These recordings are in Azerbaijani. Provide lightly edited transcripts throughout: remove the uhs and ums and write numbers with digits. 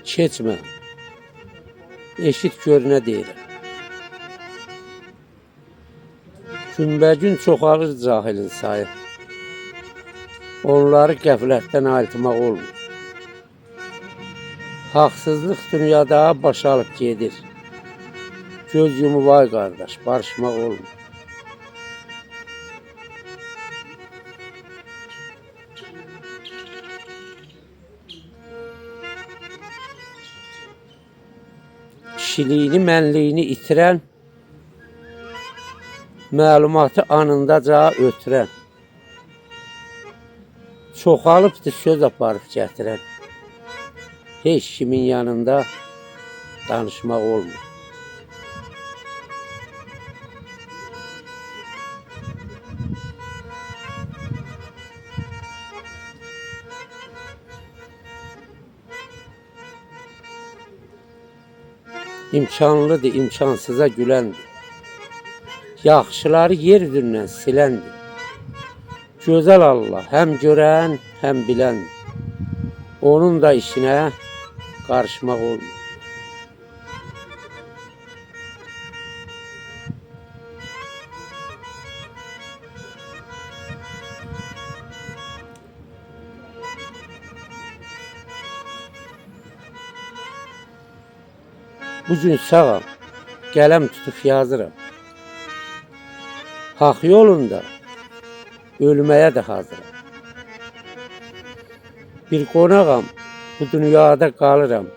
Keçmə, eşit gör nə deyirəm. Günbəgün çoxalır cahilin sayı. Onları qəflətdən ayıltmaq olmur. Haqsızlıq dünyada baş alıb gedir. Göz yumu vay qardaş, barışmaq olmur. Kişiliğini, mənliyini itirən, məlumatı anındaca ötürən, çoxalıbdır söz aparıb gətirən, heç kimin yanında danışmaq olmur. İmkanlıdır, imkansıza güləndir. Yaxşıları yer üzündən siləndir. Gözəl Allah həm görən, həm biləndir. Onun da işinə qarışmaq olmur. Bugün sağam, qələm tutub yazıram. Haq yolunda ölməyə də hazıram. Bir qonağam, bu dünyada qalıram.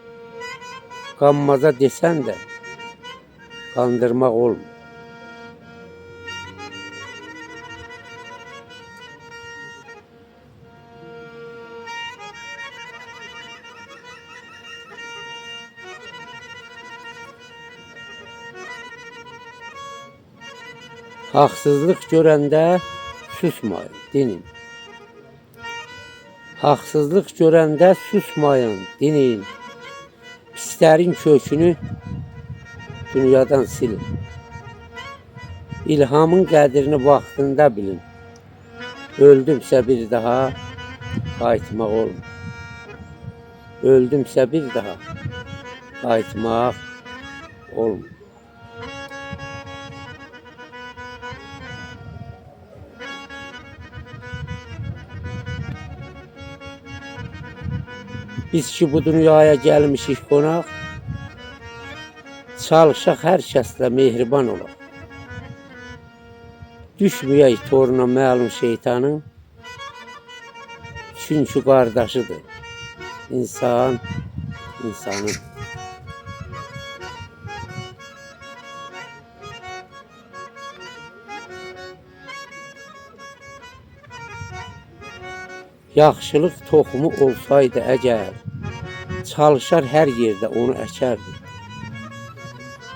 Qanmaza desən də qandırmaq olmur. Haqsızlıq görəndə susmayın, dinin. Haqsızlıq görəndə susmayın, dinin. Pislərin kökünü dünyadan silin. İlhamın qədrini vaxtında bilin. Öldümsə bir daha qayıtmaq olmur. Öldümsə bir daha qayıtmaq olmur. Biz ki bu dünyaya gəlmişik qonaq, çalışaq hər kəslə mehriban olaq. Düşməyək toruna məlum şeytanın, çünki qardaşıdır insan insanın. Yaxşılıq toxumu olsaydı əgər, çalışar hər yerdə onu əkərdi.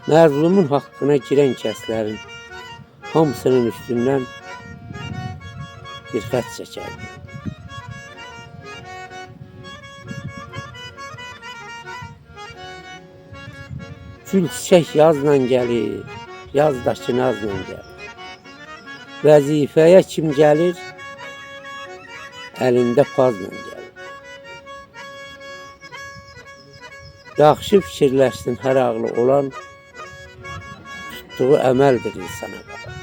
Məzlumun haqqına girən kəslərin hamısının üstündən bir xət çəkərdi. Gül çiçək yazla gəlir, yazdakı nazla gəlir. Vəzifəyə kim gəlir, əlində pazla gəlir. Yaxşı fikirləşsin hər ağlı olan, tutduğu əməldir insana qalan.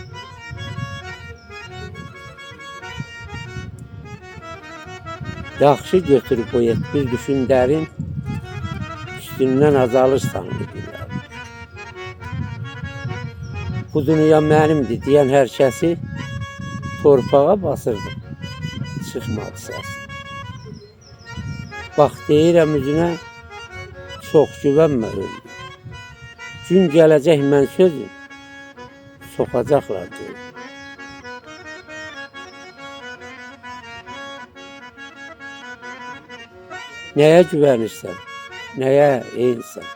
Yaxşı götürüb o bir düşün dərin, üstündən azalırsan bu günlər. Bu dünya mənimdir deyən hər kəsi torpağa basırdı. Çıxmadı səs. Bax deyirəm üzünə, çox güvənmə öldü. Gün gələcək mən sözüm, soxacaqlar deyir. Nəyə güvənirsən, nəyə eynsən?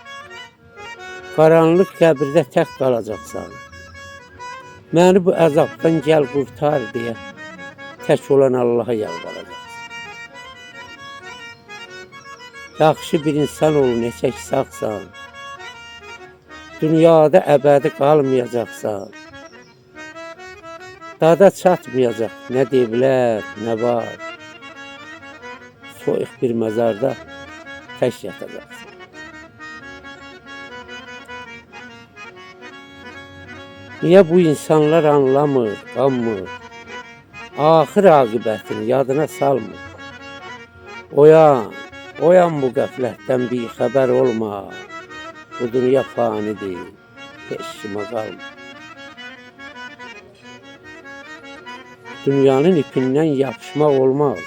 Qaranlıq qəbirdə tək qalacaqsan. Məni bu əzabdan gəl qurtar deyə tək olan Allaha yalvaracaqsan. Yaxşı bir insan ol, neçək sağsan. Dünyada əbədi qalmayacaqsan. Dada çatmayacaq nə devlər, nə var. Soyuq bir məzarda tək yatacaqsan. Niyə bu insanlar anlamır, qanmır? Axır aqibətini yadına salmır. Oyan, oyan bu qəflətdən bir xəbər olma. Bu dünya fanidir, heç kimə qalmır. Dünyanın ipindən yapışmaq olmaz.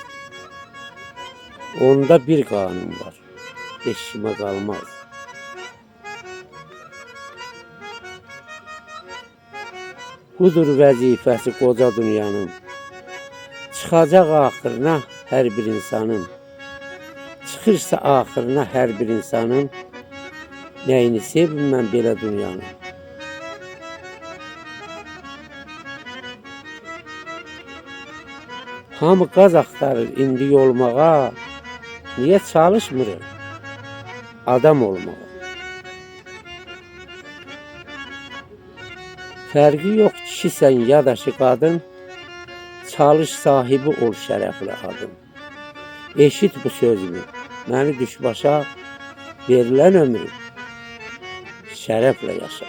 Onda bir qanun var, heç kimə qalmaz. Budur vəzifəsi qoca dünyanın. Çıxacaq axırına hər bir insanın. Çıxırsa axırına hər bir insanın. Nəyini sevim mən belə dünyanın. Hamı qaz axtarır indi olmağa. Niyə çalışmırıq adam olmağa? Fərqi yox kişisən ya da ki qadın. Çalış sahibi ol şərəfli adın. Eşit bu sözümü, məni düşbaşa verilən ömrü şərəflə yaşa.